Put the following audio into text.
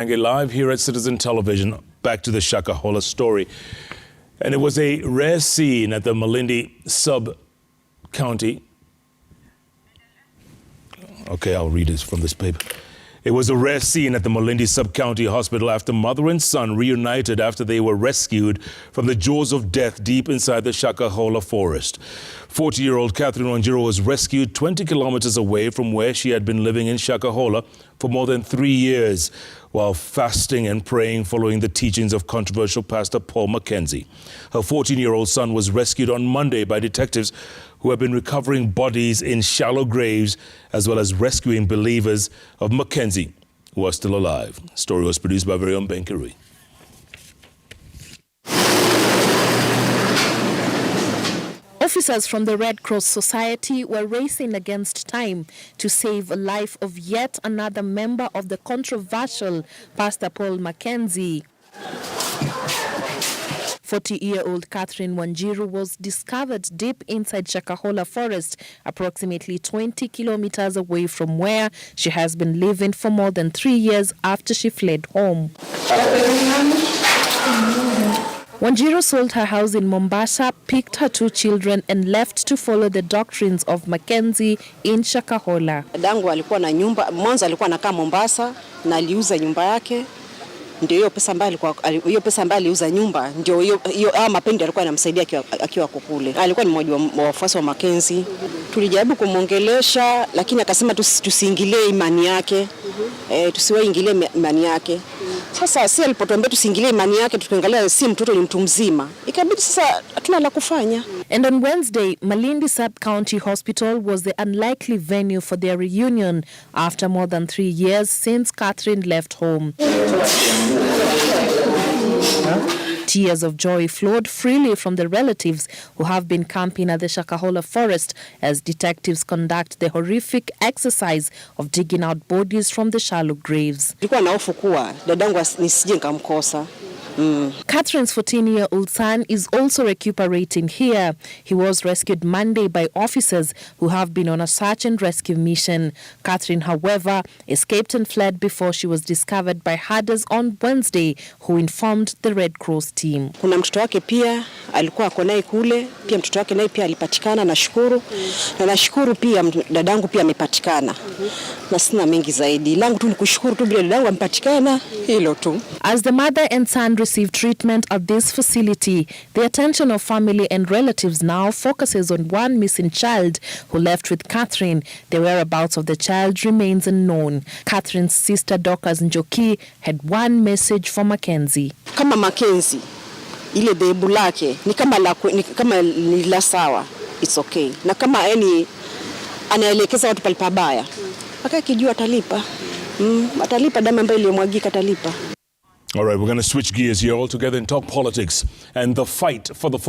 Live here at Citizen Television, back to the Shakahola story. And it was a rare scene at the Malindi Sub-County. Okay, I'll read this from this paper. It was a rare scene at the Malindi Sub-County Hospital after mother and son reunited after they were rescued from the jaws of death deep inside the Shakahola forest. 40-year-old Catherine Wanjiru was rescued 20 kilometers away from where she had been living in Shakahola for more than 3 years while fasting and praying following the teachings of controversial Pastor Paul Mackenzie. Her 14-year-old son was rescued on Monday by detectives who have been recovering bodies in shallow graves as well as rescuing believers of Mackenzie who are still alive. The story was produced by very own Benkiri. Officers from the Red Cross Society were racing against time to save the life of yet another member of the controversial Pastor Paul Mackenzie. 40-year-old Catherine Wanjiru was discovered deep inside Shakahola forest, approximately 20 kilometers away from where she has been living for more than 3 years after she fled home. Wanjiru sold her house in Mombasa, picked her 2 children and left to follow the doctrines of Mackenzie in Shakahola. Dangu alikuwa na nyumba, mwanzo alikuwa anakaa Mombasa na aliuza nyumba yake. Ndio hiyo pesa ambayo aliuza nyumba, ndio hiyo mapendi alikuwa anamsaidia akiwa kule. Alikuwa ni mmoja wa wafuasi wa Mackenzie. Tulijaribu kumongelesha lakini akasema tusiingilie imani yake. Tusiwaingilie imani yake. Sasa si alipotuambia tusiingilie imani yake, tukaangalia si mtoto ni mtu mzima. Ikabidi sasa hatuna la kufanya. And on Wednesday, Malindi Sub-County Hospital was the unlikely venue for their reunion after more than 3 years since Catherine left home. Tears of joy flowed freely from the relatives who have been camping at the Shakahola forest as detectives conduct the horrific exercise of digging out bodies from the shallow graves. Catherine's 14-year-old son is also recuperating here. He was rescued Monday by officers who have been on a search and rescue mission. Catherine, however, escaped and fled before she was discovered by herders on Wednesday, who informed the Red Cross team. Kuna mtoto wake pia alikuwa ako naye kule, pia mtoto wake naye pia alipatikana, nashukuru. Na nashukuru pia dadangu pia amepatikana. Na sina mengi zaidi. Langu tu ni kushukuru tu bila dadangu amepatikana, hilo tu. As the mother and son receive treatment at this facility, the attention of family and relatives now focuses on one missing child who left with Catherine. The whereabouts of the child remains unknown. Catherine's sister Dorcas Njoki had one message for Mackenzie. Kama Mackenzie, ile bebu lake ni kama ni la sawa, it's okay. Na kama anaelekeza watu pale pabaya, akakijua atalipa. Atalipa damu ambayo iliyomwagika atalipa. All right, we're going to switch gears here altogether and talk politics and the fight for the former